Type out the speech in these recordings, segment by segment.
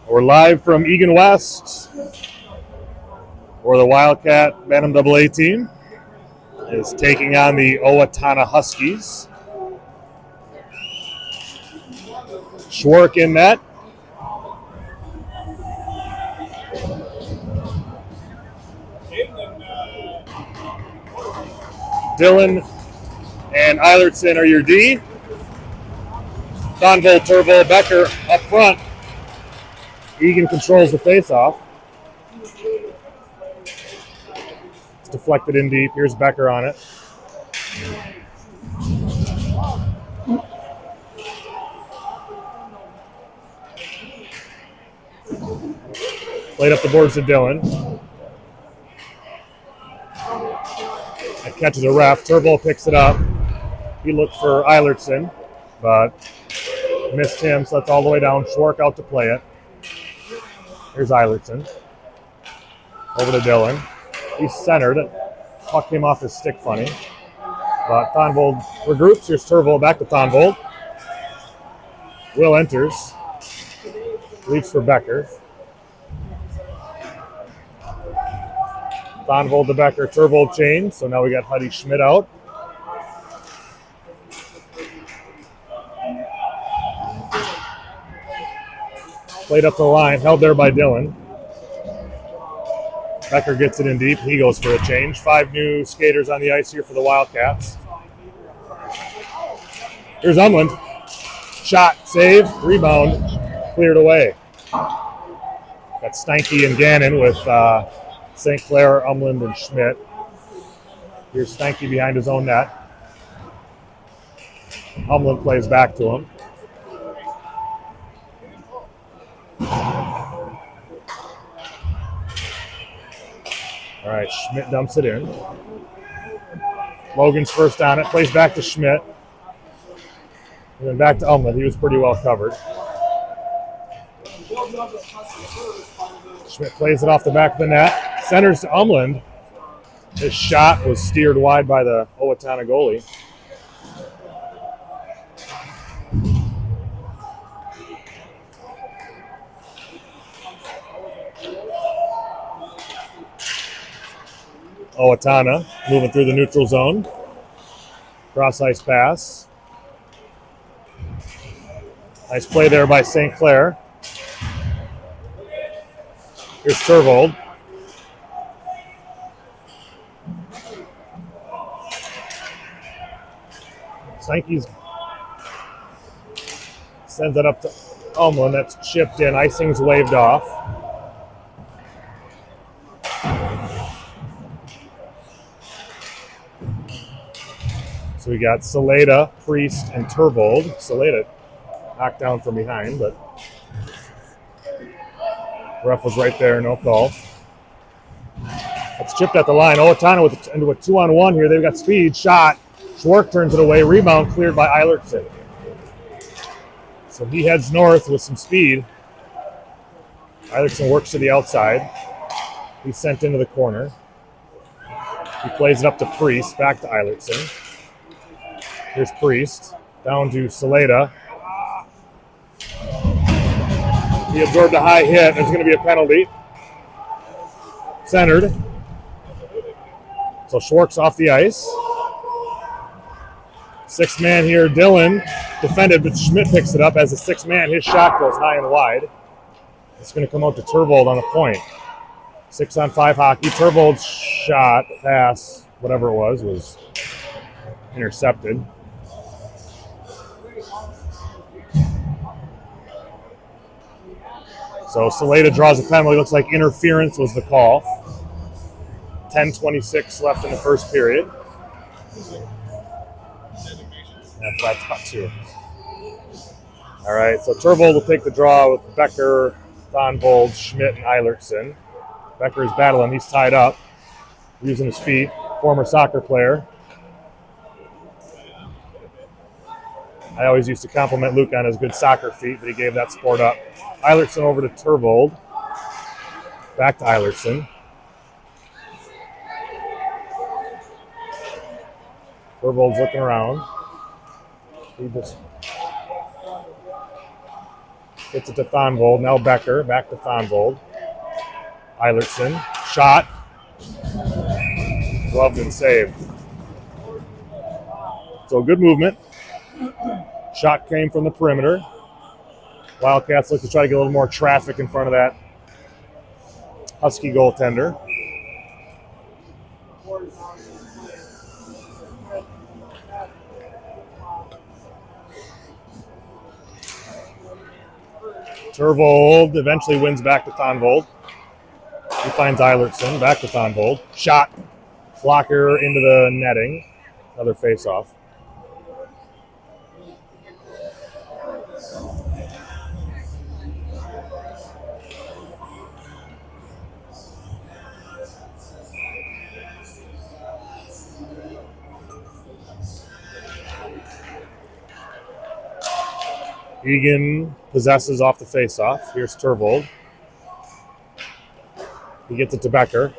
We're live from Eagan West, where the Wildcat Bantam AA team is taking on the Owatonna Huskies. Schwark in net. Dylan and Eilertson are your D. Thonvold, Turvo, Becker up front. Eagan controls the faceoff. It's deflected in deep. Here's Becker on it. Played up the boards to Dylan. That catches a ref. Turvo picks it up. He looked for Eilertson, but missed him, so that's all the way down. Schwark out to play it. Here's Eilertson. Over to Dylan. He's centered. Puck came off his stick funny. But Thonvold regroups. Here's Turvo back to Thonvold. Will enters. Leaves for Becker. Thonvold to Becker. Turvo change. So now we got Huddy Schmidt out. Played up the line. Held there by Dylan. Becker gets it in deep. He goes for a change. 5 new skaters on the ice here for the Wildcats. Here's Umland. Shot, save, rebound, cleared away. Got Steinke and Gannon with St. Clair, Umland, and Schmidt. Here's Steinke behind his own net. Umland plays back to him. All right, Schmidt dumps it in. Logan's first on it, plays back to Schmidt. And then back to Umland. He was pretty well covered. Schmidt plays it off the back of the net. Centers to Umland. His shot was steered wide by the Owatonna goalie. Owatonna moving through the neutral zone. Cross ice pass. Nice play there by St. Clair. Here's Turvold. Steinke's sends it up to Umland. That's chipped in. Icing's waved off. So we got Saleda, Priest, and Turvold. Saleda knocked down from behind, but ref was right there, no call. That's chipped at the line. Owatonna into a 2-on-1 here. They've got speed, shot. Schwark turns it away. Rebound cleared by Eilertson. So he heads north with some speed. Eilertson works to the outside. He's sent into the corner. He plays it up to Priest, back to Eilertson. Here's Priest, down to Saleda. He absorbed a high hit. There's going to be a penalty. Centered. So Schwark's off the ice. 6-man here. Dylan defended, but Schmidt picks it up as a 6-man. His shot goes high and wide. It's going to come out to Turvold on a point. 6-on-5 hockey. Turvold's shot, pass, whatever it was intercepted. So Saleda draws a penalty. Looks like interference was the call. 10:26 left in the first period. That's about 2. All right, so Turvold will take the draw with Becker, Thonvold, Schmidt, and Eilertson. Becker is battling. He's tied up, using his feet. Former soccer player. I always used to compliment Luke on his good soccer feet, but he gave that sport up. Eilertson over to Turvold. Back to Eilertson. Turvold's looking around. He just Gets it to Thonvold. Now Becker. Back to Thonvold. Eilertson. Shot. Gloved and saved. So good movement. Shot came from the perimeter. Wildcats look to try to get a little more traffic in front of that Husky goaltender. Tervold eventually wins back to Thonvold. He finds Eilertson. Back to Thonvold. Shot. Blocker into the netting. Another face-off. Eagan possesses off the face-off. Here's Tervold. He gets it to Becker.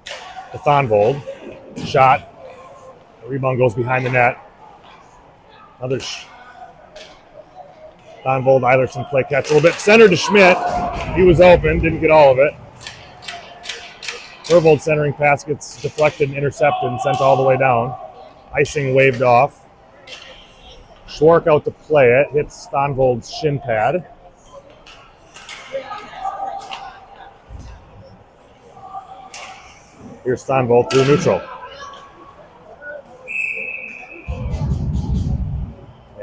To Thonvold. Shot. The rebound goes behind the net. Another Thonvold, Eilertson play catch a little bit. Center to Schmidt. He was open. Didn't get all of it. Tervold centering pass gets deflected and intercepted and sent all the way down. Icing waved off. Schwark out to play it. Hits Thonvold's shin pad. Here's Thonvold through neutral.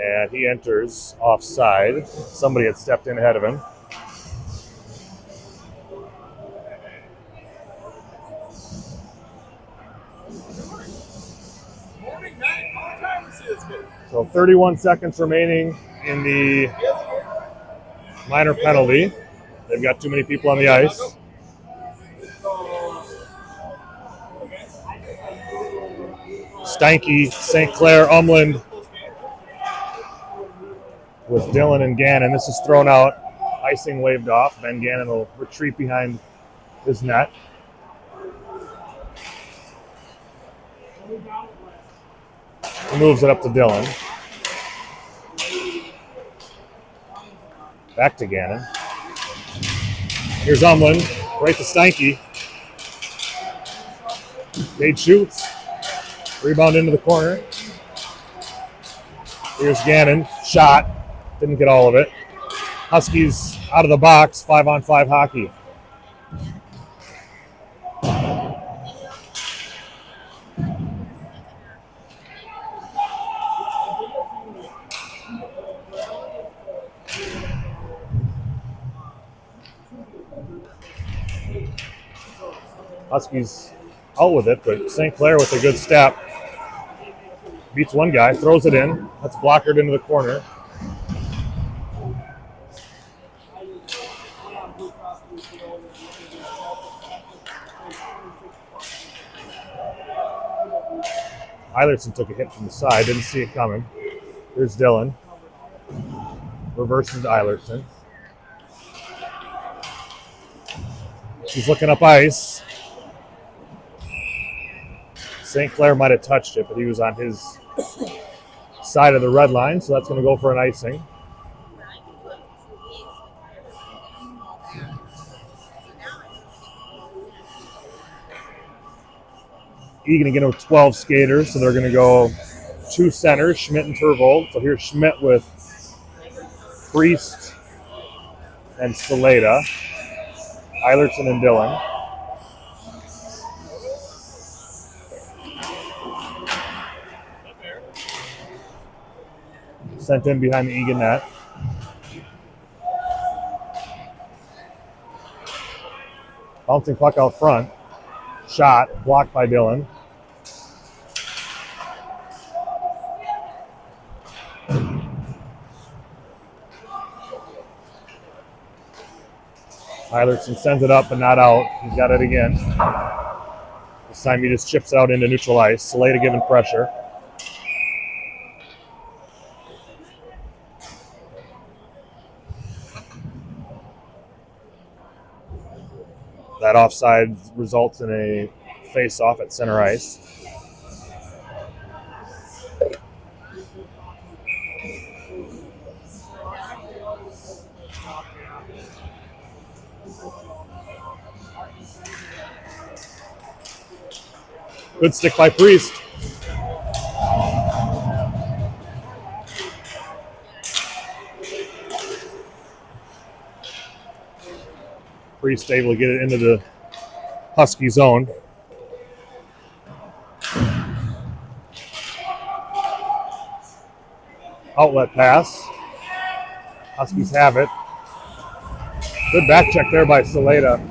And he enters offside. Somebody had stepped in ahead of him. So 31 seconds remaining in the minor penalty. They've got too many people on the ice. Steinke, St. Clair, Umland with Dillon and Gannon. This is thrown out. Icing waved off. Ben Gannon will retreat behind his net. He moves it up to Dillon. Back to Gannon. Here's Umland. Right to Steinke. Cade shoots. Rebound into the corner. Here's Gannon. Shot. Didn't get all of it. Huskies out of the box. 5-on-5 hockey. Huskies out with it, but St. Clair with a good step. Beats one guy, throws it in. That's blockered into the corner. Eilertson took a hit from the side, didn't see it coming. Here's Dillon. Reverses Eilertson. She's looking up ice. St. Clair might have touched it, but he was on his side of the red line, so that's going to go for an icing. Eagan again with 12 skaters, so they're going to go two centers, Schmidt and Tervold. So here's Schmidt with Priest and Saleda, Eilertson and Dillon. Sent in behind the Eagan net. Bouncing puck out front. Shot, blocked by Dillon. Eilertson sends it up but not out. He's got it again. This time he just chips out into neutral ice. Saleda giving pressure. That offside results in a face-off at center ice. Good stick by Priest. Priest able to get it into the Husky zone. Outlet pass. Huskies have it. Good back check there by Saleda.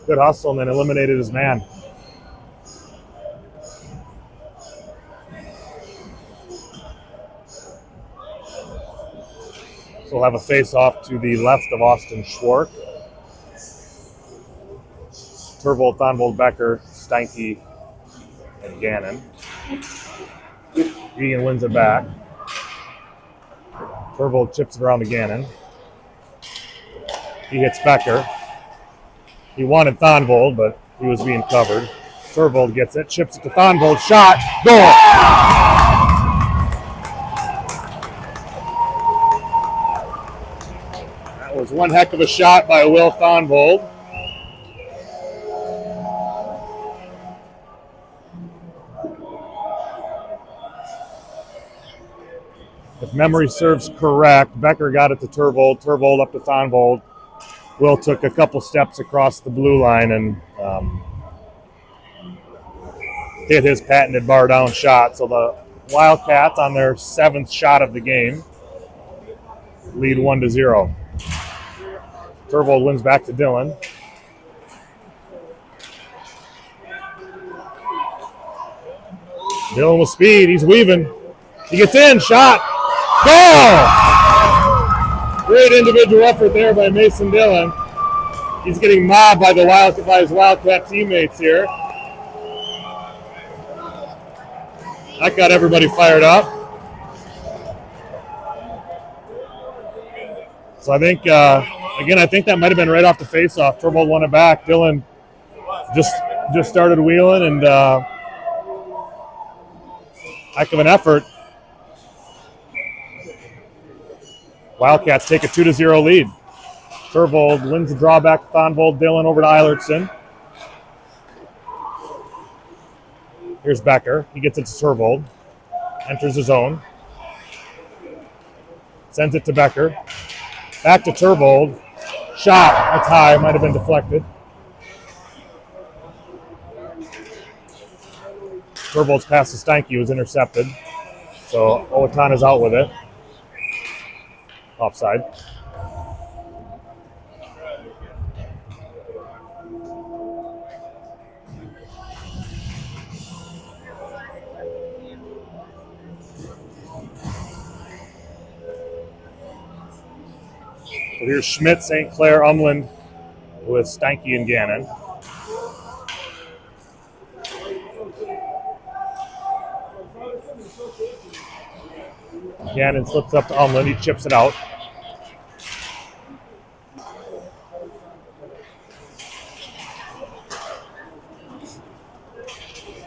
Good hustle and then eliminated his man. So we'll have a face-off to the left of Austin Schwark. Turvold, Thonvold, Becker, Steinke, and Gannon. Eagan wins it back. Turvold chips it around to Gannon. He hits Becker. He wanted Thonvold, but he was being covered. Turvold gets it, chips it to Thonvold, shot, goal! That was one heck of a shot by Will Thonvold. If memory serves correct, Becker got it to Turvold, Turvold up to Thonvold. Will took a couple steps across the blue line and hit his patented bar down shot. So the Wildcats on their 7th shot of the game lead 1-0. Turvold wins back to Dylan. Dylan with speed, he's weaving. He gets in, shot, goal! Great individual effort there by Mason Dillon. He's getting mobbed by his Wildcat teammates here. That got everybody fired up. So I think, again, I think that might have been right off the face-off. Turvold won it back. Dillon just started wheeling, and heck of an effort. Wildcats take a 2-0 lead. Turvold wins the draw back to Thonvold. Dillon over to Eilertson. Here's Becker. He gets it to Turvold. Enters his zone. Sends it to Becker. Back to Turvold. Shot. That's high. Might have been deflected. Turvold's pass to Steinke was intercepted. So Owatonna's out with it. Offside. So here's Schmidt, St. Clair, Umland with Steinke and Gannon. Gannon slips up to Umland. He chips it out.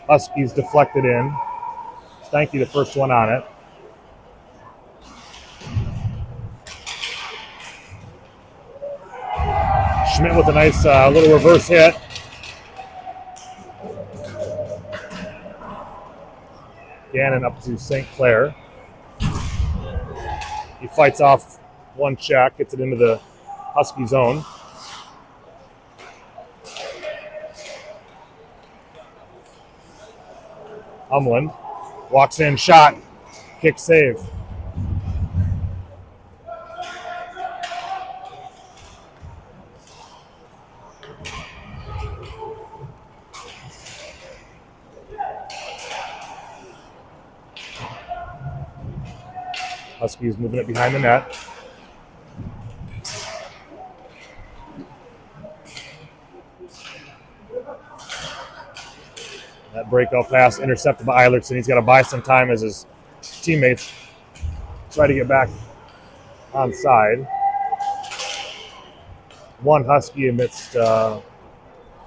Huskies deflected in. Steinke the first one on it. Schmidt with a nice little reverse hit. Gannon up to St. Clair. He fights off one check, gets it into the Husky zone. Umland walks in, shot, kick save. Huskies moving it behind the net. That breakout pass intercepted by Eilertson. He's got to buy some time as his teammates try to get back on side. One Husky amidst 4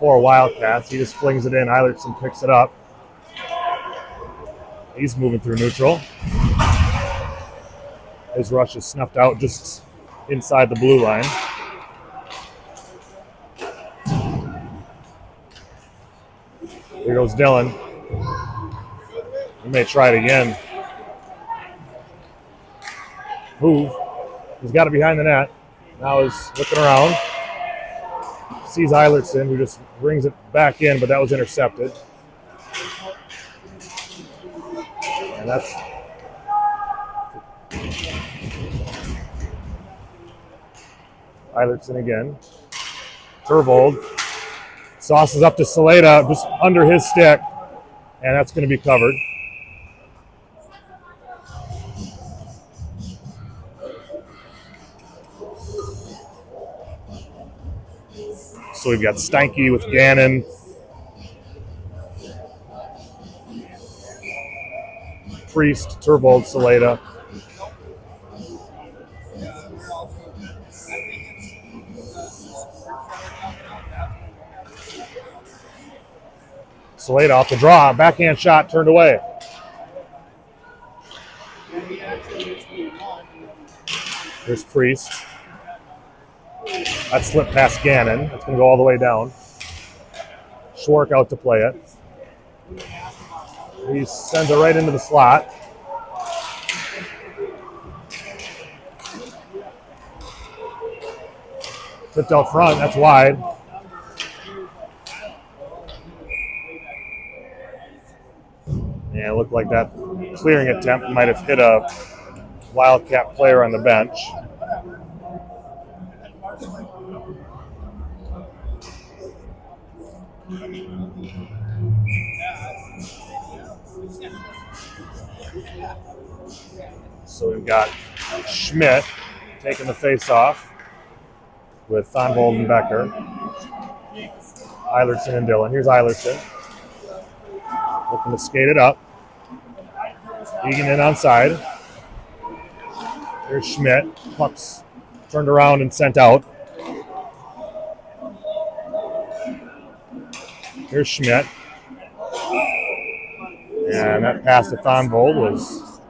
Wildcats. He just flings it in. Eilertson picks it up. He's moving through neutral. His rush is snuffed out just inside the blue line. Here goes Dylan. He may try it again. Move. He's got it behind the net. Now he's looking around. Sees Eilertson, who just brings it back in, but that was intercepted. And that's Eilertson again. Turvold sauces up to Saleda, just under his stick, and that's going to be covered. So we've got Steinke with Gannon. Priest, Turvold, Saleda. Saleda off the draw, backhand shot turned away. There's Priest. That slipped past Gannon. That's going to go all the way down. Schwark out to play it. He sends it right into the slot. Tipped out front. That's wide. Yeah, it looked like that clearing attempt might have hit a Wildcat player on the bench. So we've got Schmidt taking the face off with Thonvold and Becker. Eilertson and Dillon. Here's Eilertson. Looking to skate it up. Eagan in onside. Here's Schmidt. Puck's turned around and sent out. Here's Schmidt. And that pass to Thonvold was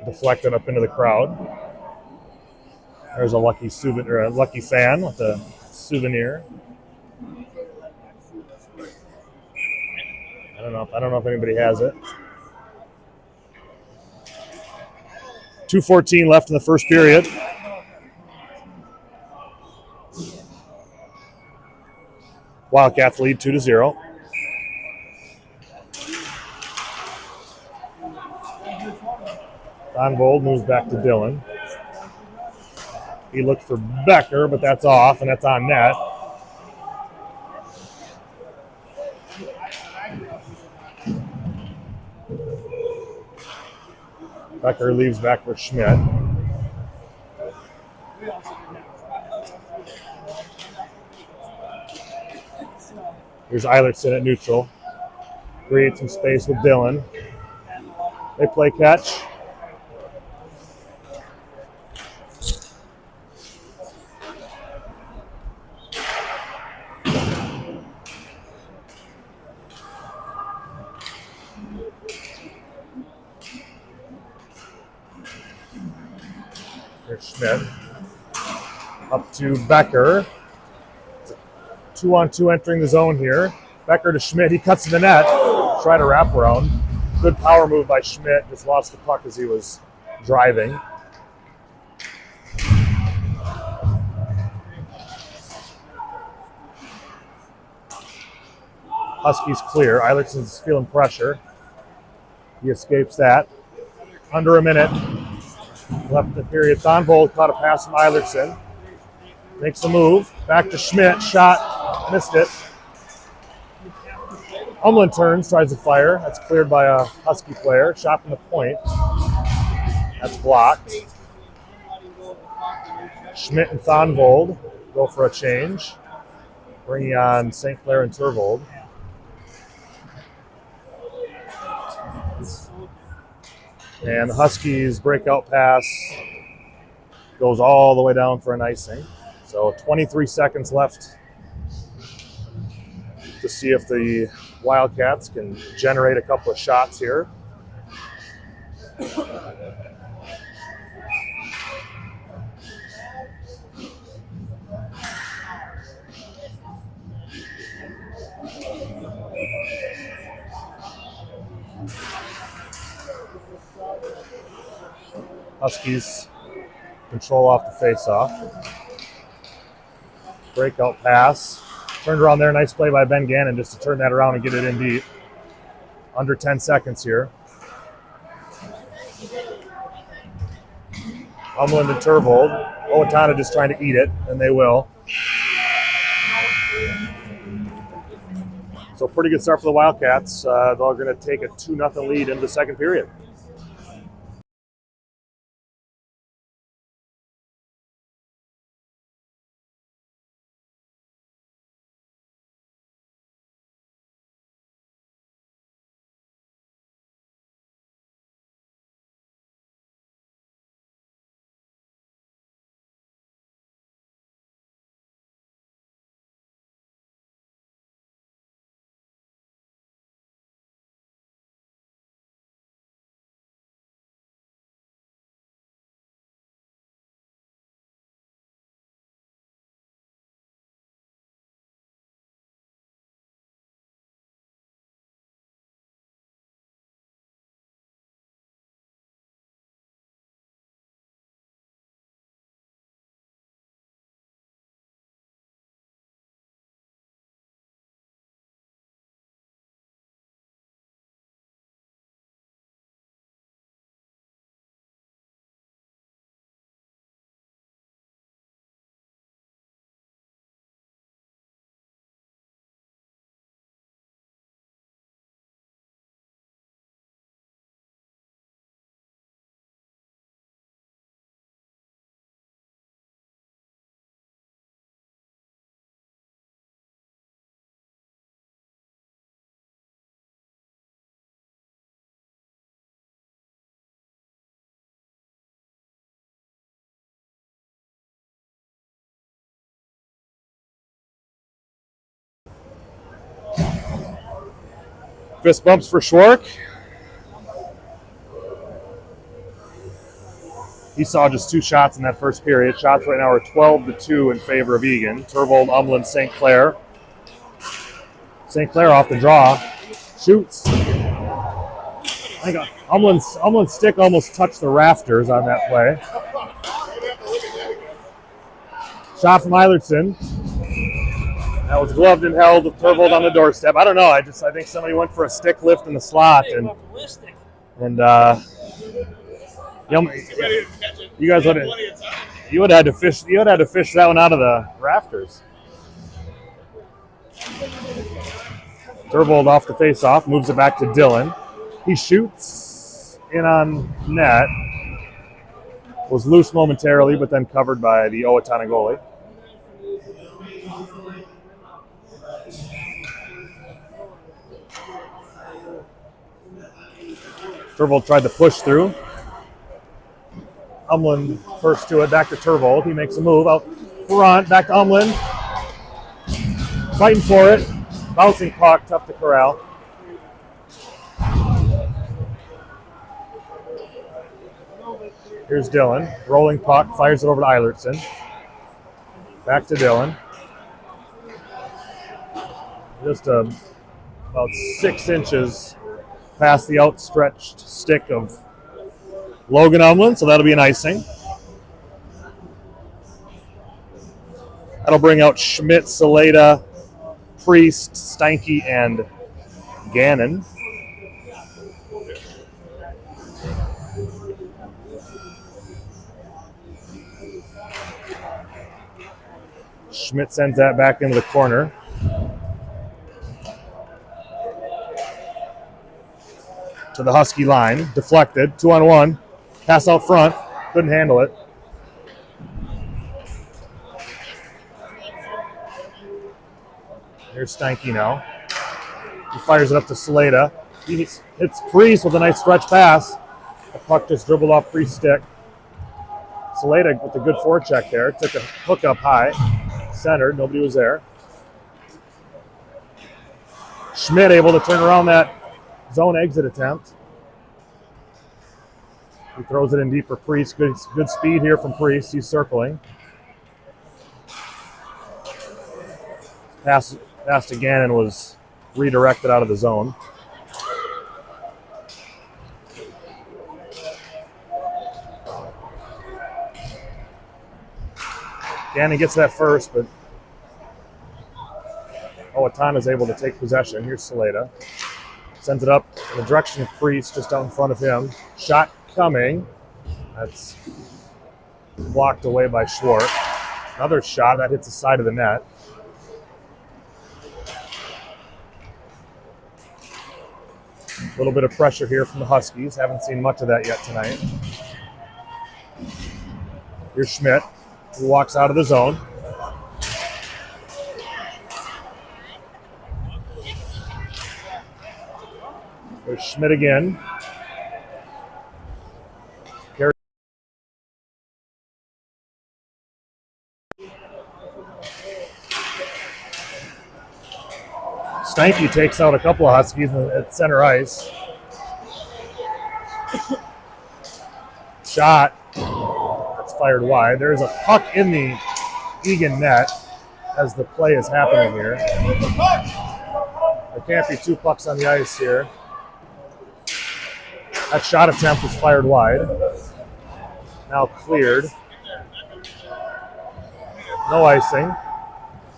deflected up into the crowd. There's a lucky fan with a souvenir. I don't know if anybody has it. 2:14 left in the first period. Wildcats lead 2-0. Thonvold moves back to Dillon. He looked for Becker, but that's off, and that's on net. Becker leaves back for Schmidt. Here's Eilertson at neutral. Creates some space with Dillon. They play catch. Here's Schmidt. Up to Becker. 2-on-2 entering the zone here. Becker to Schmidt. He cuts to the net. Try to wrap around. Good power move by Schmidt. Just lost the puck as he was driving. Huskies clear. Eilertson's feeling pressure. He escapes that. Under a minute left in the period. Thonvold caught a pass from Eilertson. Makes the move. Back to Schmidt. Shot. Missed it. Umlin turns, tries to fire. That's cleared by a Husky player. Shot from the point. That's blocked. Schmidt and Thonvold go for a change. Bringing on St. Clair and Turvold. And the Huskies' breakout pass goes all the way down for an icing. So 23 seconds left to see if the Wildcats can generate a couple of shots here. Huskies control off the face-off. Breakout pass. Turned around there. Nice play by Ben Gannon just to turn that around and get it in deep. Under 10 seconds here. Umland and Turvold. Owatonna just trying to eat it, and they will. So pretty good start for the Wildcats. They're going to take a 2-0 lead into the second period. Fist bumps for Schwark. He saw just 2 shots in that first period. Shots right now are 12-2 in favor of Eagan. Turvold, Umland, St. Clair. St. Clair off the draw. Shoots. I think Umland's stick almost touched the rafters on that play. Shot from Eilertson. That was gloved and held with Turvold on the doorstep. I don't know. I think somebody went for a stick lift in the slot, and you guys would have had to fish. You would have had to fish that one out of the rafters. Turvold off the face-off, moves it back to Dylan. He shoots in on net. Was loose momentarily, but then covered by the Owatonna goalie. Turvold tried to push through. Umland first to it, back to Turvold. He makes a move out front, back to Umland. Fighting for it. Bouncing puck, tough to corral. Here's Dylan. Rolling puck, fires it over to Eilertson. Back to Dylan. Just about 6 inches past the outstretched stick of Logan Umland, so that'll be an icing. That'll bring out Schmidt, Saleda, Priest, Steinke, and Gannon. Schmidt sends that back into the corner. To the Husky line, deflected, 2-on-1, pass out front, couldn't handle it. Here's Steinke now. He fires it up to Saleda. He hits Priest with a nice stretch pass. The puck just dribbled off Priest's stick. Saleda with a good forecheck there, took a hook up high, centered, nobody was there. Schmidt able to turn around that zone exit attempt. He throws it in deep for Priest. Good speed here from Priest. He's circling. Passed again and was redirected out of the zone. Gannon gets that first, but Owatonna is able to take possession. Here's Saleda. Sends it up in the direction of Priest, just out in front of him. Shot coming. That's blocked away by Schwartz. Another shot that hits the side of the net. A little bit of pressure here from the Huskies. Haven't seen much of that yet tonight. Here's Schmidt, who walks out of the zone. There's Schmidt again. Steinke takes out a couple of Huskies at center ice. Shot. That's fired wide. There's a puck in the Eagan net as the play is happening here. There can't be two pucks on the ice here. That shot attempt was fired wide. Now cleared. No icing.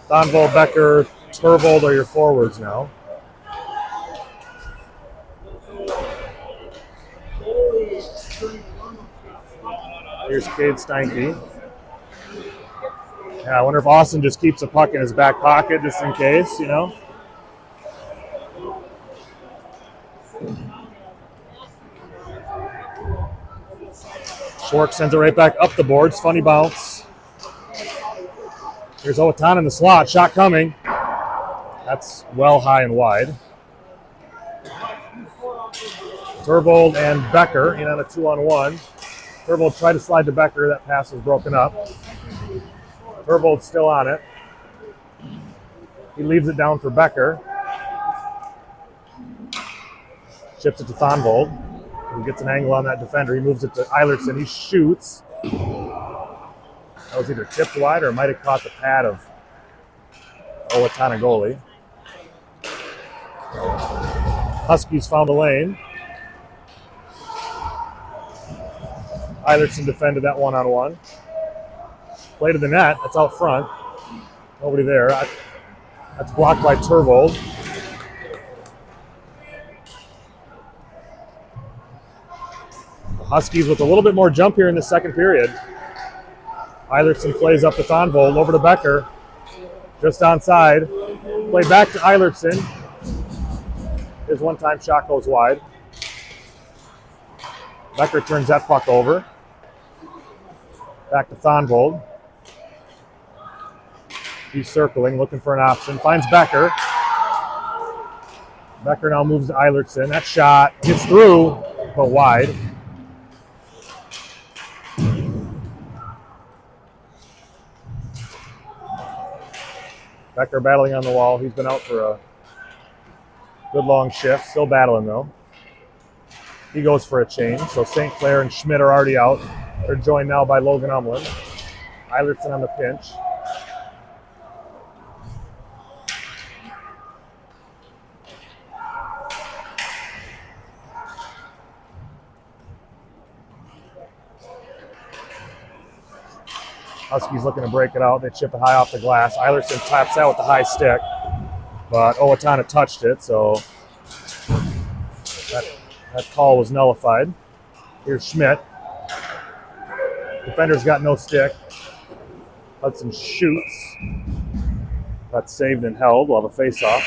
Donvold, Becker, Turvold are your forwards now. Here's Cade Steinke. Yeah, I wonder if Austin just keeps a puck in his back pocket just in case, you know. Schwartz sends it right back up the boards. Funny bounce. Here's Owatonna in the slot. Shot coming. That's well high and wide. Turvold and Becker in on a 2-on-1. Turvold tried to slide to Becker. That pass was broken up. Turvold's still on it. He leaves it down for Becker. Chips it to Thonvold. He gets an angle on that defender. He moves it to Eilertson. He shoots. That was either tipped wide or might have caught the pad of Owatonna goalie. Huskies found a lane. Eilertson defended that one-on-one. Play to the net. That's out front. Nobody there. That's blocked by Turvold. Huskies with a little bit more jump here in the second period. Eilertson plays up to Thonvold, over to Becker. Just onside. Play back to Eilertson. His one-time shot goes wide. Becker turns that puck over. Back to Thonvold. He's circling, looking for an option. Finds Becker. Becker now moves to Eilertson. That shot gets through, but wide. Becker battling on the wall. He's been out for a good long shift. Still battling, though. He goes for a change. So St. Clair and Schmidt are already out. They're joined now by Logan Umlin. Eilertson on the pinch. Huskies looking to break it out. They chip it high off the glass. Eilertson taps out with the high stick, but Owatonna touched it, so that call was nullified. Here's Schmidt. Defender's got no stick. Hudson shoots. That's saved and held. We'll have a face-off.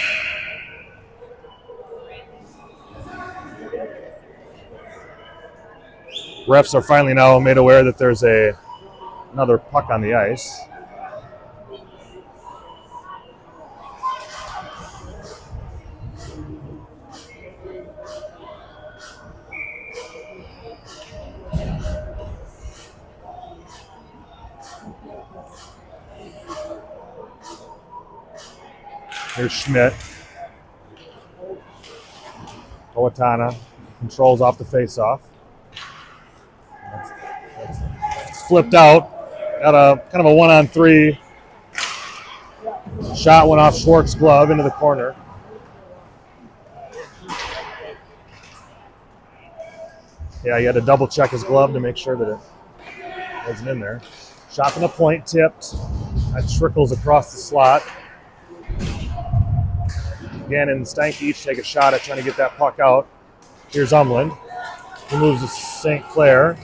Refs are finally now made aware that there's another puck on the ice. Here's Schmidt. Owatonna controls off the face-off. It's flipped out. Got a kind of a 1-on-3. Shot went off Schwartz's glove into the corner. Yeah, he had to double check his glove to make sure that it wasn't in there. Shot from the point, tipped. That trickles across the slot. Again, and Stanky each take a shot at trying to get that puck out. Here's Umland. He moves to St. Clair.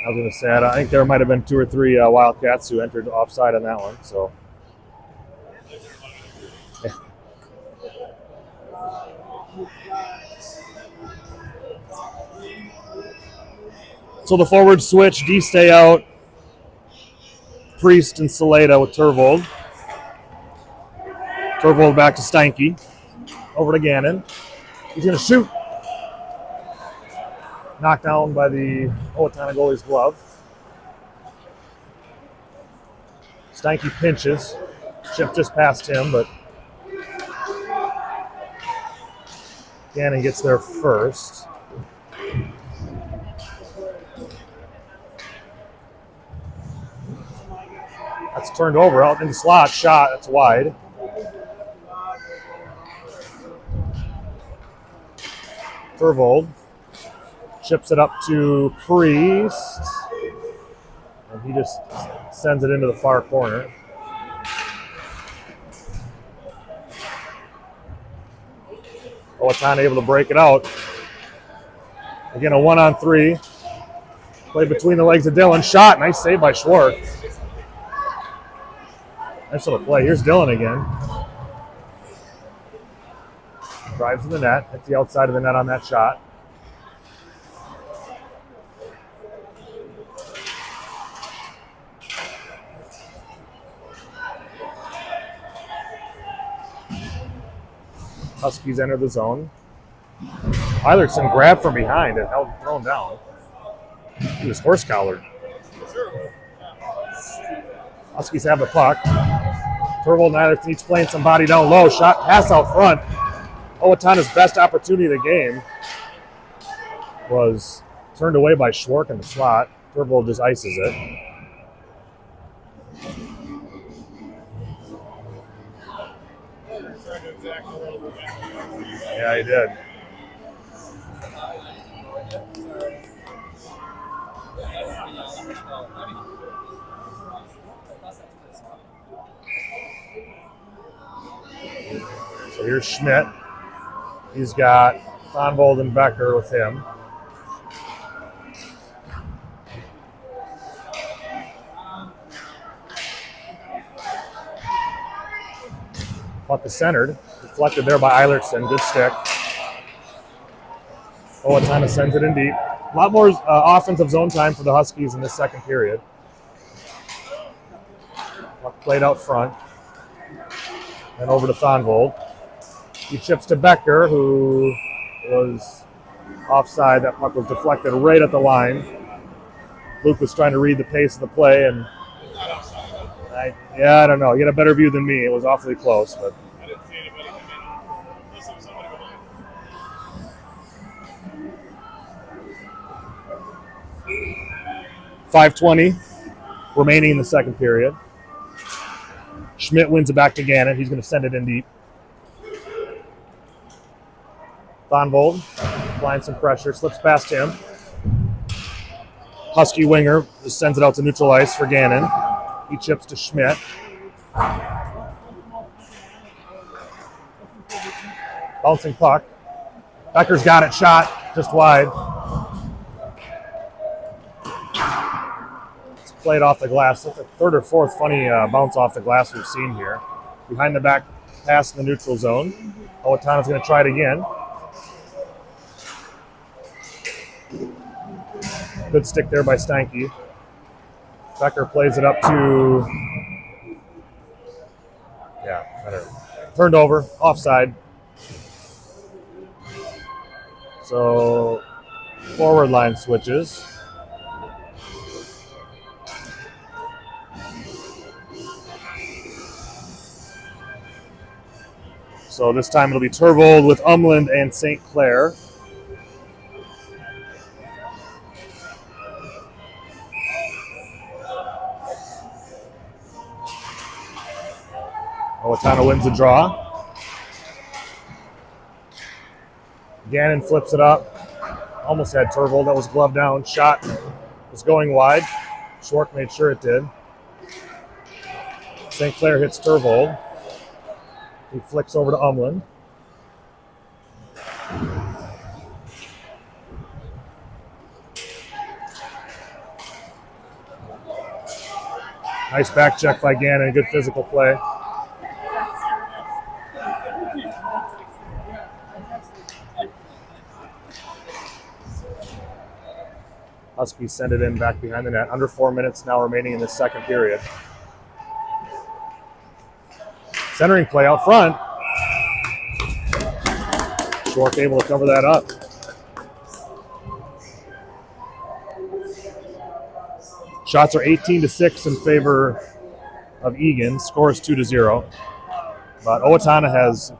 I was going to say, I think there might have been 2 or 3 Wildcats who entered offside on that one. So, so the forward switch, D stay out. Priest and Saleda with Turvold. Turvold back to Stanky. Over to Gannon. He's going to shoot. Knocked down by the Owatonna goalie's glove. Stanky pinches. Chip just past him, but Gannon gets there first. That's turned over out in the slot. Shot. That's wide. Turvold chips it up to Priest, and he just sends it into the far corner. Owatonna able to break it out. Again, a 1-on-3. Play between the legs of Dillon. Shot. Nice save by Schwartz. Nice little play. Here's Dillon again. Drives to the net. Hits the outside of the net on that shot. Huskies enter the zone. Eilertson grabbed from behind and held thrown down. He was horse collared. Huskies have the puck. Turvold and Eilertson each playing some body down low. Shot pass out front. Owatonna's best opportunity of the game was turned away by Schwartz in the slot. Turvold just ices it. Yeah, he did. So here's Schmidt. He's got Thonvold and Becker with him. Puck is centered. Deflected there by Eilertson. Good stick. Owatonna sends it in deep. A lot more offensive zone time for the Huskies in this second period. Puck played out front. And over to Thonvold. He chips to Becker, who was offside. That puck was deflected right at the line. Luke was trying to read the pace of the play, and I don't know. He had a better view than me. It was awfully close, but. I didn't see anybody come in. Listen, somebody go by. 5:20 remaining in the second period. Schmidt wins it back to Gannon. He's going to send it in deep. Thonvold applying some pressure, slips past him. Husky winger just sends it out to neutral ice for Gannon. He chips to Schmidt. Bouncing puck. Becker's got it, shot just wide. It's played off the glass. That's the third or fourth funny bounce off the glass we've seen here. Behind the back pass in the neutral zone. Owatonna's going to try it again. Good stick there by Stanky. Becker plays it up to, turned over, offside. So, forward line switches. So this time it'll be Turvold with Umland and St. Clair. Owatonna wins the draw. Gannon flips it up. Almost had Turvold. That was glove down. Shot was going wide. Schwark made sure it did. St. Clair hits Turvold. He flicks over to Umland. Nice back check by Gannon. Good physical play. Huskies send it in back behind the net. Under 4 minutes now remaining in the second period. Centering play out front. Schwark able to cover that up. Shots are 18-6 in favor of Eagan. Score is 2-0. But Owatonna has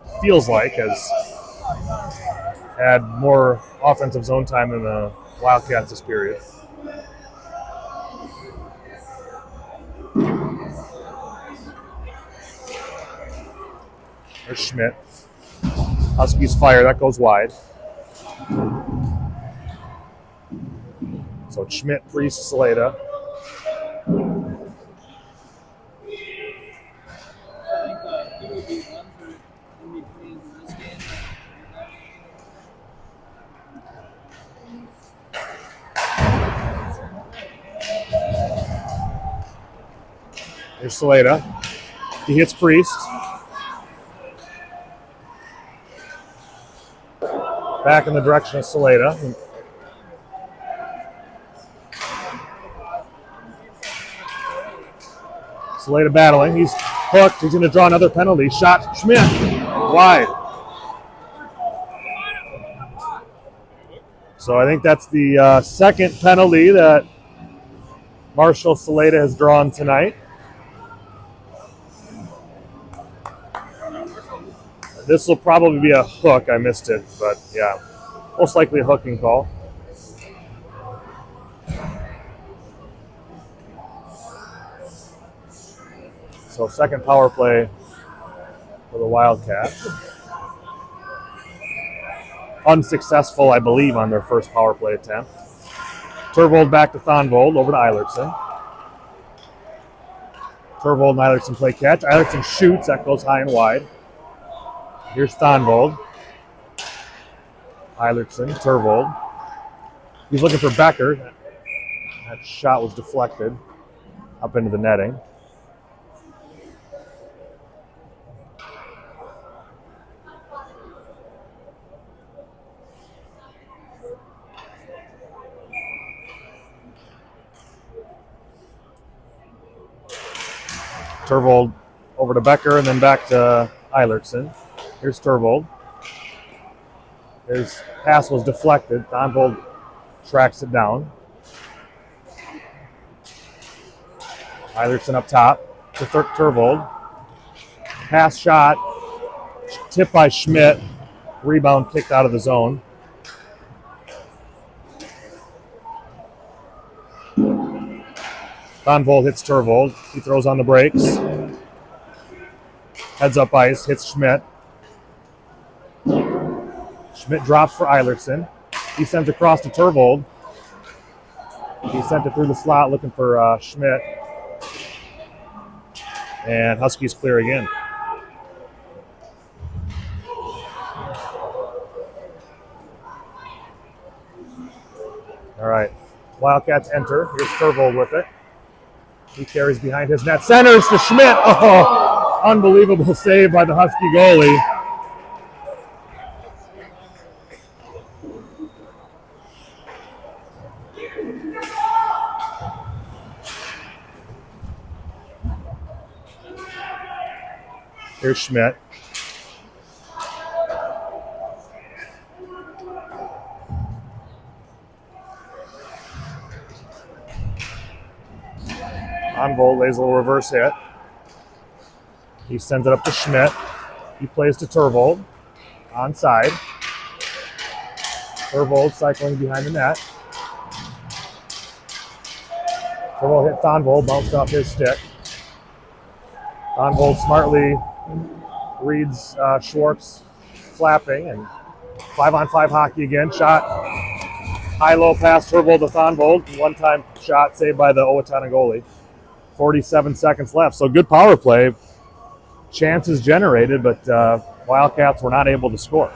had more offensive zone time than the Wildcats this period. There's Schmidt. Huskies fire. That goes wide. So Schmidt, Priest, Saleda. There's Saleda. He hits Priest. Back in the direction of Saleda. Saleda battling. He's hooked. He's going to draw another penalty. Shot Schmidt. Wide. So I think that's the second penalty that Marshall Saleda has drawn tonight. This will probably be a hook. I missed it, but yeah, most likely a hooking call. So second power play for the Wildcats. Unsuccessful, I believe, on their first power play attempt. Turvold back to Thonvold, over to Eilertson. Turvold and Eilertson play catch. Eilertson shoots, that goes high and wide. Here's Thonvold. Eilertson, Turvold. He's looking for Becker. That shot was deflected up into the netting. Turvold over to Becker and then back to Eilertson. Here's Turvold. His pass was deflected. Thonvold tracks it down. Eilertson up top to Turvold. Pass shot. Tipped by Schmidt. Rebound kicked out of the zone. Thonvold hits Turvold. He throws on the brakes. Heads up ice. Hits Schmidt. Schmidt drops for Eilertson. He sends across to Turvold. He sent it through the slot looking for Schmidt. And Huskies clear again. All right. Wildcats enter. Here's Turvold with it. He carries behind his net. Centers to Schmidt. Oh, unbelievable save by the Husky goalie. Here's Schmidt. Thonvold lays a little reverse hit. He sends it up to Schmidt. He plays to Turvold. Onside. Turvold cycling behind the net. Turvold hit Thonvold, bounced off his stick. Thonvold smartly reads Schwartz flapping, and 5-on-5 hockey again. Shot high-low pass Turvold to Thonvold. One-time shot saved by the Owatonna goalie. 47 seconds left, so good power play. Chances generated, but Wildcats were not able to score.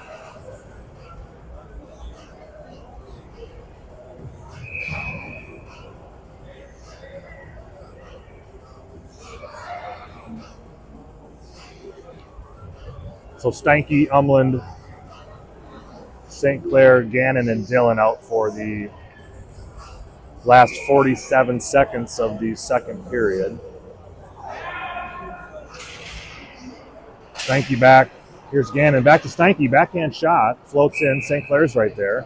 So Steinke, Umland, St. Clair, Gannon, and Dillon out for the last 47 seconds of the second period. Steinke back. Here's Gannon. Back to Steinke. Backhand shot. Floats in. St. Clair's right there.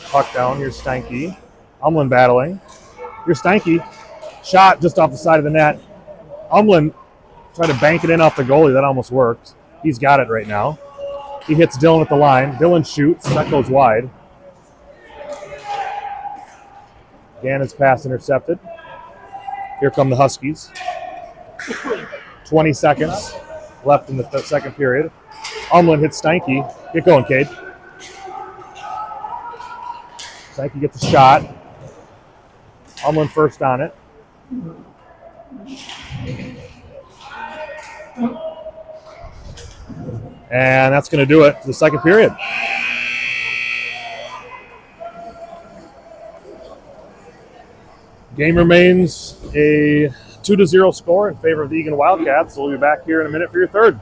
Puck down. Here's Steinke. Umland battling. Here's Steinke. Shot just off the side of the net. Umland tried to bank it in off the goalie. That almost worked. He's got it right now. He hits Dillon at the line. Dillon shoots. That goes wide. Gannon's pass intercepted. Here come the Huskies. 20 seconds left in the second period. Umland hits Steinke. Get going, Cade. Steinke gets a shot. Umland first on it. And that's going to do it for the second period. Game remains a 2-0 score in favor of the Eagan Wildcats. So we'll be back here in a minute for your third.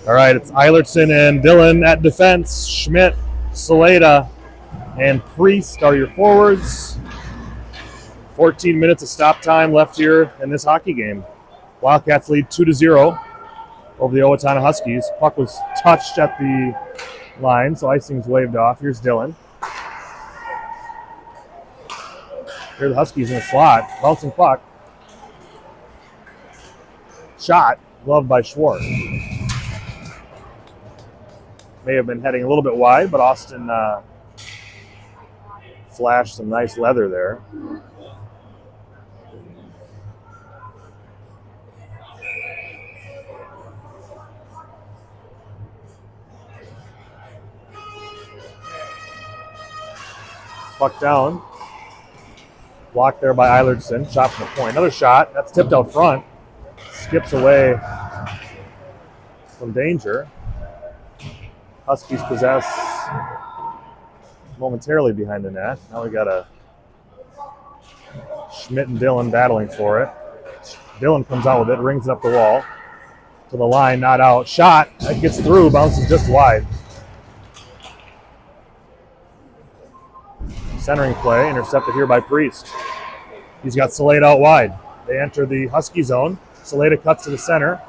All right, it's Eilertson and Dillon at defense. Schmidt, Saleda, and Priest are your forwards. 14 minutes of stop time left here in this hockey game. Wildcats lead 2-0 over the Owatonna Huskies. Puck was touched at the line, so icing's waved off. Here's Dillon. Here are the Huskies in the slot. Bouncing puck. Shot, gloved by Schwartz. May have been heading a little bit wide, but Austin flashed some nice leather there. Puck down. Blocked there by Eilertson. Shot from the point. Another shot. That's tipped out front. Skips away from danger. Huskies possess momentarily behind the net. Now we got a Schmidt and Dillon battling for it. Dillon comes out with it, rings it up the wall. To the line, not out. Shot. That gets through, bounces just wide. Centering play, intercepted here by Priest. He's got Saleda out wide. They enter the Husky zone. Saleda cuts to the center.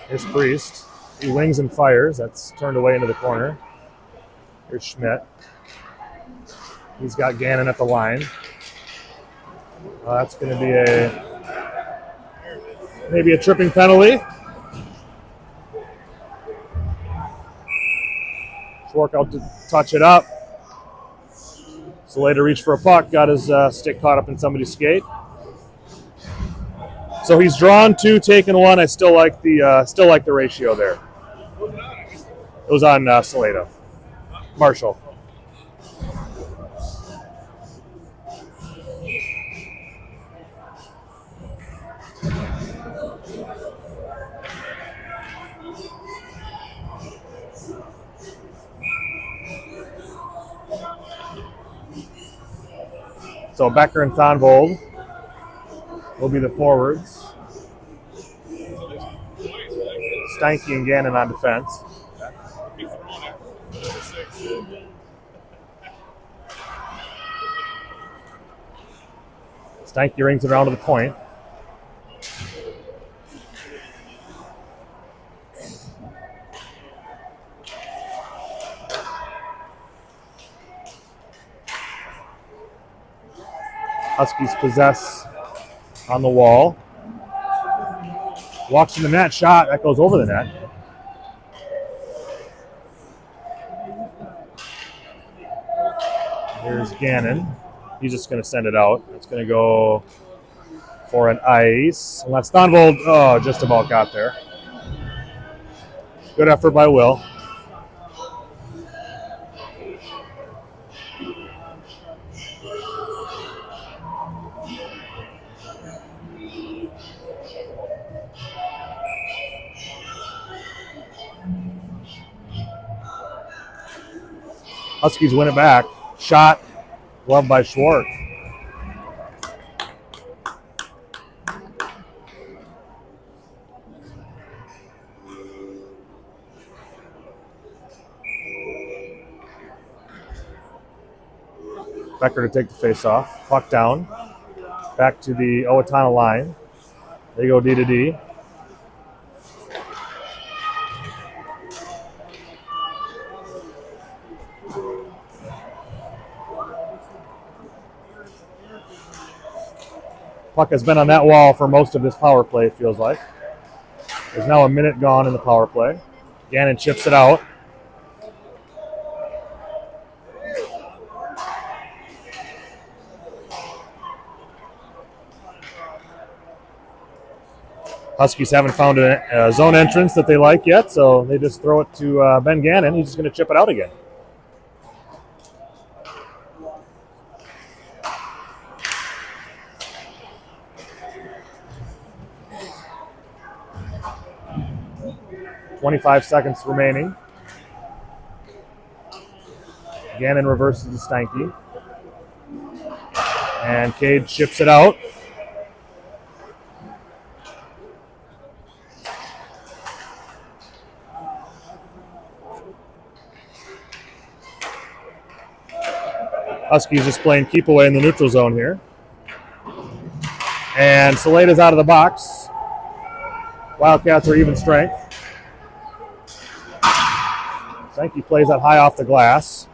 Here's Priest. He wings and fires. That's turned away into the corner. Here's Schmidt. He's got Gannon at the line. That's going to be maybe a tripping penalty. Schwark out to touch it up. Saleda reached for a puck, got his stick caught up in somebody's skate. So he's drawn 2, taken 1. I still like the ratio there. It was on Saleda. Marshall. So Becker and Thonvold will be the forwards. Steinke and Gannon on defense. Steinke rings it around to the point. Huskies possess on the wall. Walks to the net, shot, that goes over the net. Here's Gannon. He's just going to send it out. It's going to go for an ice. And that's Thonvold, just about got there. Good effort by Will. Huskies win it back. Shot, gloved by Schwark. Becker to take the face-off. Puck down. Back to the Owatonna line. They go D to D. Puck has been on that wall for most of this power play, it feels like. There's now a minute gone in the power play. Gannon chips it out. Huskies haven't found a zone entrance that they like yet, so they just throw it to Ben Gannon. He's just going to chip it out again. .25 seconds remaining. Gannon reverses to Steinke. And Cade chips it out. Huskies just playing keep away in the neutral zone here. And Saleda's out of the box. Wildcats are even strength. Steinke plays that high off the glass.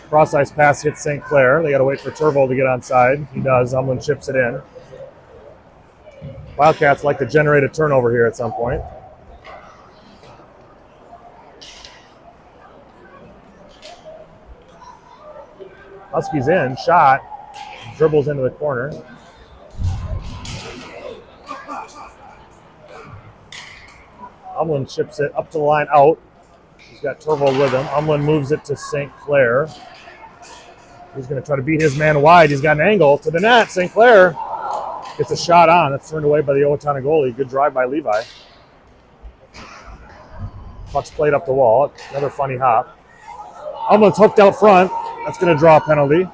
Cross-ice pass hits St. Clair. They got to wait for Turvold to get onside. He does. Umlin chips it in. Wildcats like to generate a turnover here at some point. Huskies in. Shot. Dribbles into the corner. Umlin chips it up to the line out. He's got Turvold with him. Umlin moves it to St. Clair. He's going to try to beat his man wide. He's got an angle to the net. St. Clair gets a shot on. That's turned away by the Owatonna goalie. Good drive by Levi. Puck's played up the wall. Another funny hop. Umlin's hooked out front. That's going to draw a penalty.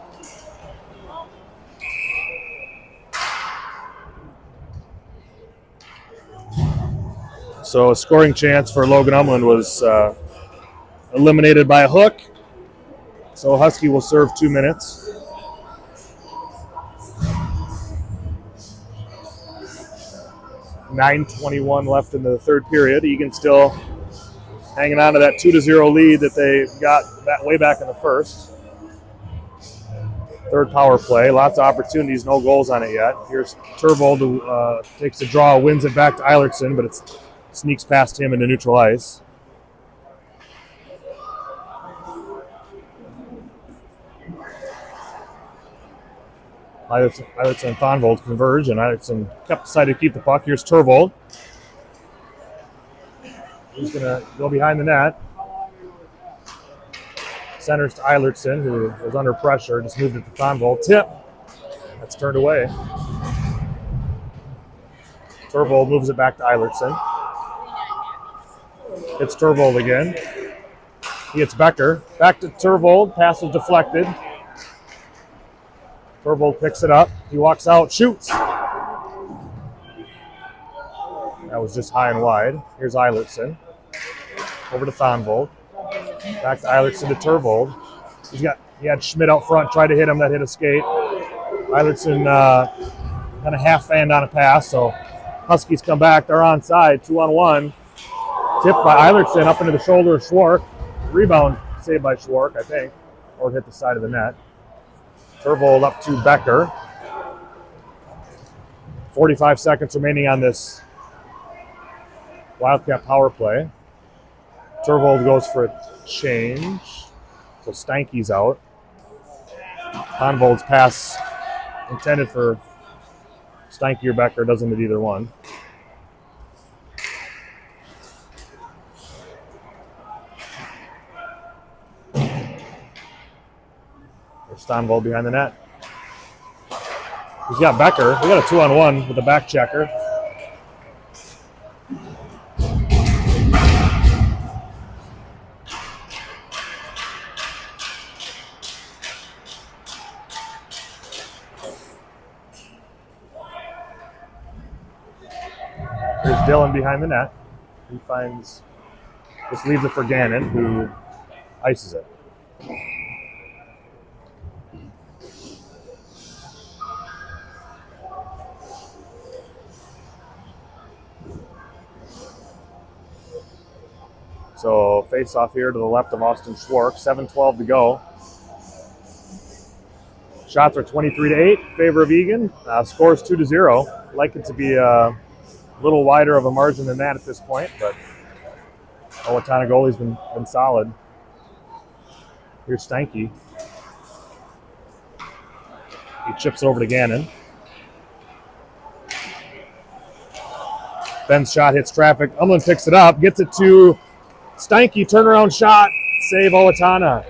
So a scoring chance for Logan Umlin was eliminated by a hook. So Husky will serve 2 minutes. .9:21 left in the third period. Eagan still hanging on to that 2-0 lead that they got way back in the first. Third power play. Lots of opportunities, no goals on it yet. Here's Turvold who takes a draw, wins it back to Eilertson, but it sneaks past him into neutral ice. Eilertson and Thonvold converge, and Eilertson decided to keep the puck. Here's Turvold. He's going to go behind the net. Centers to Eilertson, who was under pressure, just moved it to Thonvold. Tip. That's turned away. Turvold moves it back to Eilertson. It's Turvold again. He hits Becker. Back to Turvold. Pass was deflected. Turvold picks it up. He walks out, shoots. That was just high and wide. Here's Eilertson. Over to Thonvold. Back to Eilertson to Turvold. He had Schmidt out front, tried to hit him, that hit a skate. Eilertson kind of half-fanned on a pass, so Huskies come back. They're onside, 2-on-1. Tipped by Eilertson up into the shoulder of Schwark. Rebound saved by Schwark, I think, or hit the side of the net. Turvold up to Becker. 45 seconds remaining on this Wildcat power play. Turvold goes for a change. So Stanky's out. Thonvold's pass intended for Stanky or Becker, doesn't hit either one. There's Thonvold behind the net. He's got Becker. We got a 2-on-1 with a back checker. There's Dylan behind the net. He just leaves it for Gannon, who ices it. So face off here to the left of Austin Schwark. 7:12 to go. Shots are 23-8 in favor of Eagan. Scores 2-0. Like it to be a little wider of a margin than that at this point, but Owatonna goalie's been solid. Here's Stanky. He chips it over to Gannon. Ben's shot hits traffic. Umlin picks it up, gets it to Stanky. Turnaround shot. Save Owatonna.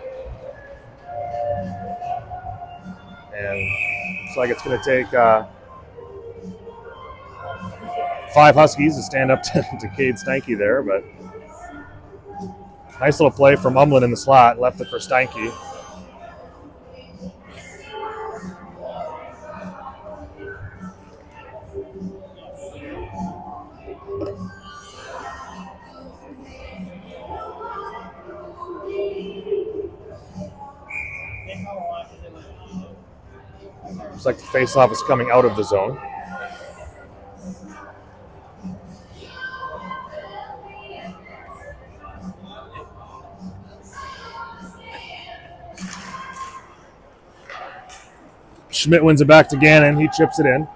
And looks like it's going to take 5 Huskies to stand up to Cade Stanky there, but nice little play from Umlin in the slot. Left it for Stanky. Looks like the face-off is coming out of the zone. Schmidt wins it back to Gannon. He chips it in.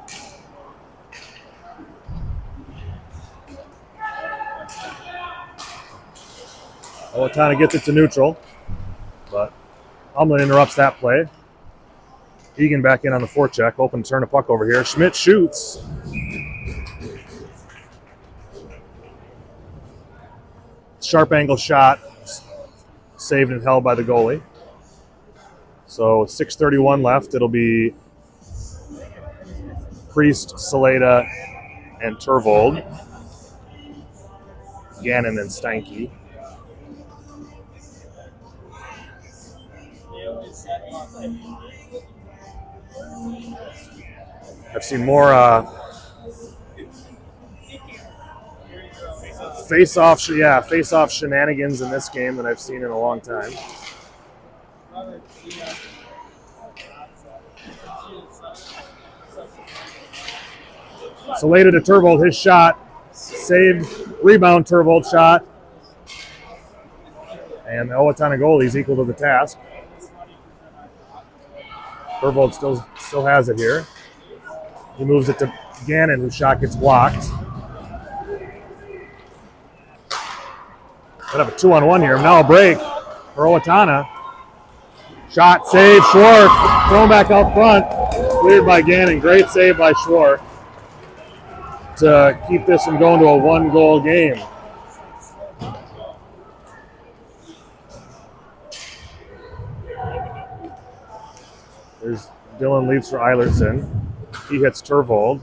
Owatonna gets it to neutral, but Umlin interrupts that play. Eagan back in on the forecheck, hoping to turn the puck over here. Schmidt shoots. Sharp angle shot, saved and held by the goalie. So 6:31 left. It'll be Priest, Saleda, and Turvold. Gannon and Stanky. I've seen more face-off shenanigans in this game than I've seen in a long time. Saleda to Turvold, his shot. Saved, rebound Turvold shot. And the Owatonna goalie's equal to the task. Turvold still has it here. He moves it to Gannon, whose shot gets blocked. Set up a 2-on-1 here. Now a break for Owatonna. Shot, save, Schwark. Thrown back out front. Cleared by Gannon. Great save by Schwark to keep this from going to a one-goal game. There's Dylan leaves for Eilertson. He hits Turvold.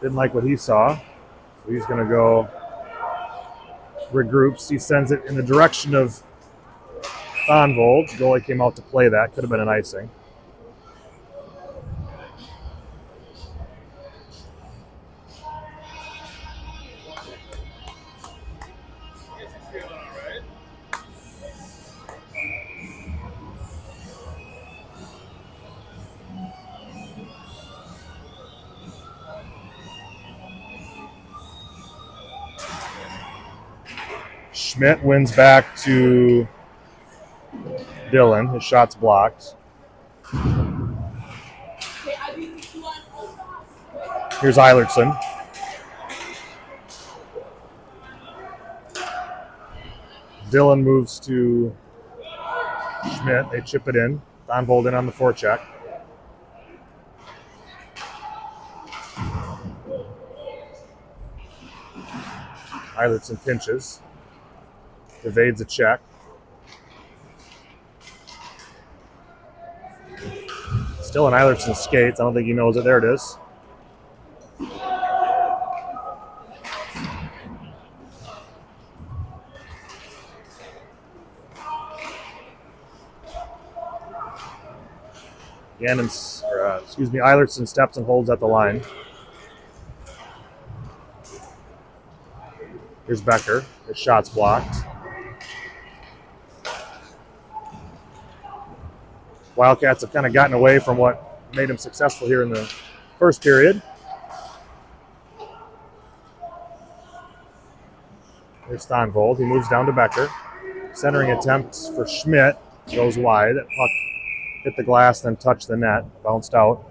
Didn't like what he saw. So he's going to go regroups. He sends it in the direction of Thonvold. Goalie came out to play that. Could have been an icing. Schmidt wins back to Dylan. His shot's blocked. Here's Eilertson. Dylan moves to Schmidt. They chip it in. Thonvold in on the forecheck. Eilertson pinches. Evades a check. Still in Eilertson's skates. I don't think he knows it. There it is. Eilertson steps and holds at the line. Here's Becker. His shot's blocked. Wildcats have kind of gotten away from what made them successful here in the first period. Here's Thonvold. He moves down to Becker. Centering attempt for Schmidt goes wide. That puck hit the glass, then touched the net. Bounced out.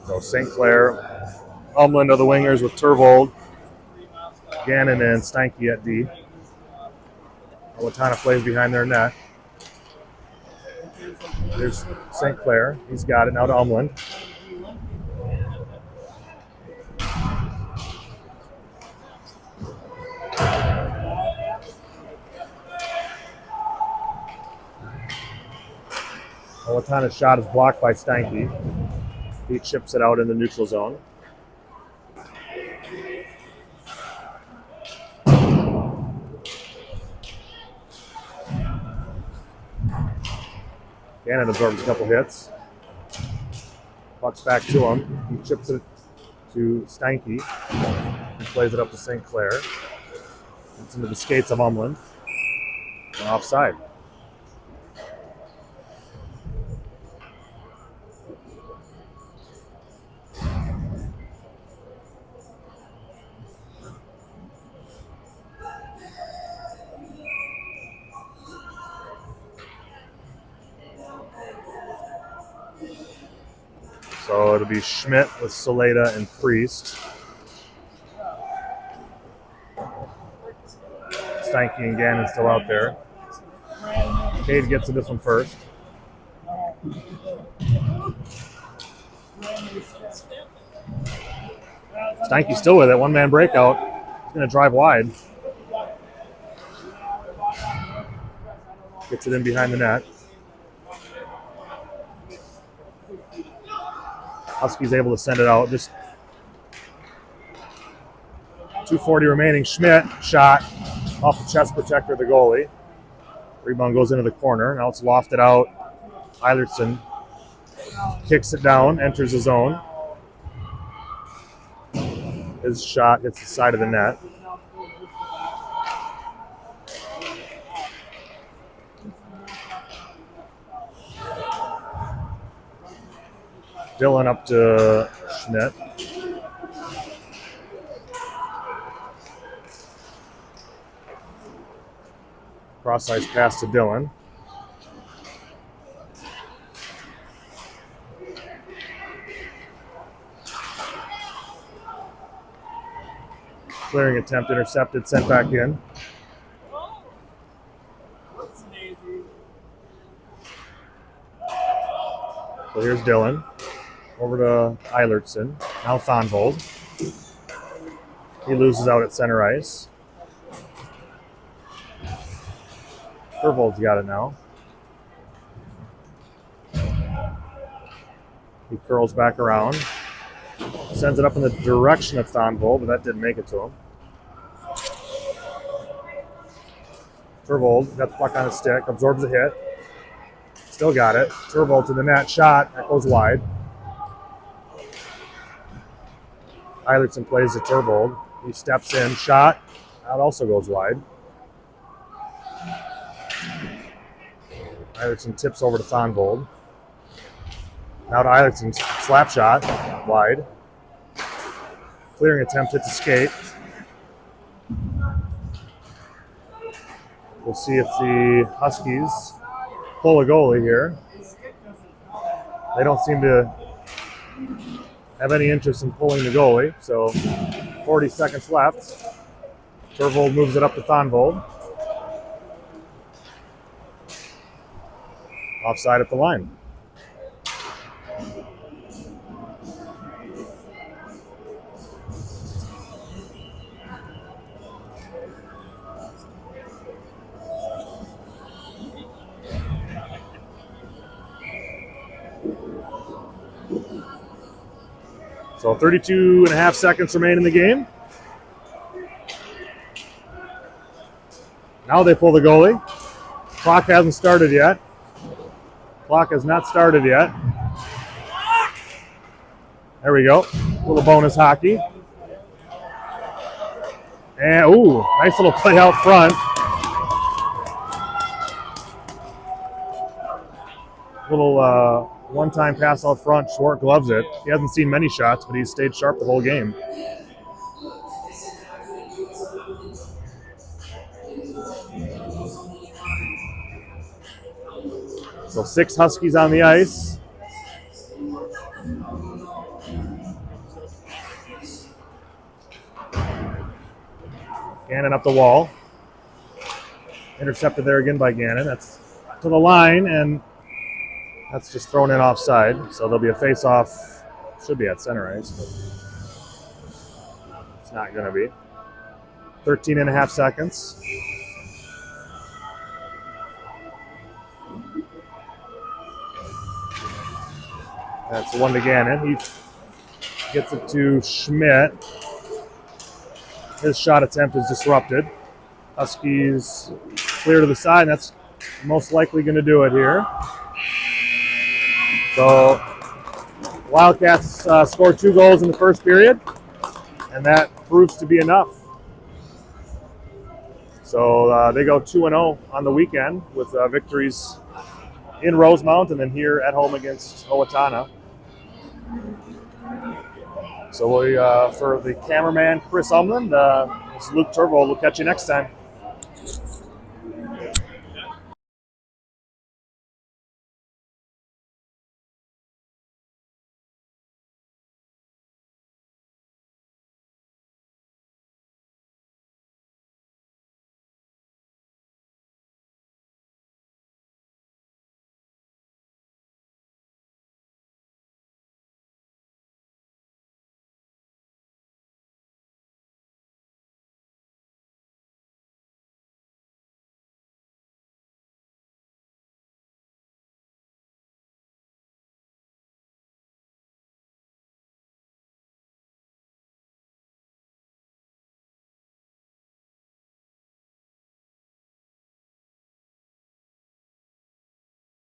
So St. Clair, Umland are the wingers with Turvold, Gannon, and Steinke at D. Owatonna plays behind their net. There's St. Clair. He's got it now to Umland. Owatonna's shot is blocked by Steinke. He chips it out in the neutral zone. Gannon absorbs a couple hits. Puck's back to him. He chips it to Steinke. He plays it up to St. Clair. It's into the skates of Umland. And offside. So it'll be Schmidt with Saleda and Priest. Steinke and Gannon still out there. Cade gets to this one first. Steinke still with it. One-man breakout. He's going to drive wide. Gets it in behind the net. Huskies able to send it out. Just 2:40 remaining. Schmidt shot off the chest protector of the goalie. Rebound goes into the corner. Now it's lofted out. Eilertson kicks it down, enters the zone. His shot hits the side of the net. Dylan up to Schmidt. Cross ice pass to Dylan. Clearing attempt intercepted, sent back in. So here's Dylan. Over to Eilertson. Now Thonvold. He loses out at center ice. Thorvold's got it now. He curls back around. Sends it up in the direction of Thonvold, but that didn't make it to him. Thorvold got the puck on his stick, absorbs the hit. Still got it. Thorvold to the net, shot, that goes wide. Eilertson plays to Thorvold. He steps in, shot, that also goes wide. Eilertson tips over to Thonvold. Now to Eilertson's slap shot, wide. Clearing attempt hits a skate. We'll see if the Huskies pull a goalie here. They don't seem to have any interest in pulling the goalie, so 40 seconds left. Thorvold moves it up to Thonvold. Offside at the line. So 32 and a half seconds remain in the game. Now they pull the goalie. Clock hasn't started yet. Clock has not started yet. There we go. A little bonus hockey. And, ooh, nice little play out front. Little one-time pass out front. Schwartz gloves it. He hasn't seen many shots, but he's stayed sharp the whole game. So 6 Huskies on the ice. Gannon up the wall. Intercepted there again by Gannon. That's to the line, and that's just thrown in offside. So there'll be a face-off. Should be at center ice, but it's not going to be. 13 and a half seconds. That's one to Gannon. He gets it to Schmidt. His shot attempt is disrupted. Huskies clear to the side, and that's most likely going to do it here. So Wildcats scored 2 goals in the first period, and that proves to be enough. So they go 2-0 on the weekend with victories in Rosemount and then here at home against Owatonna. So for the cameraman, Chris Umland, this is Luke Thorvold. We'll catch you next time.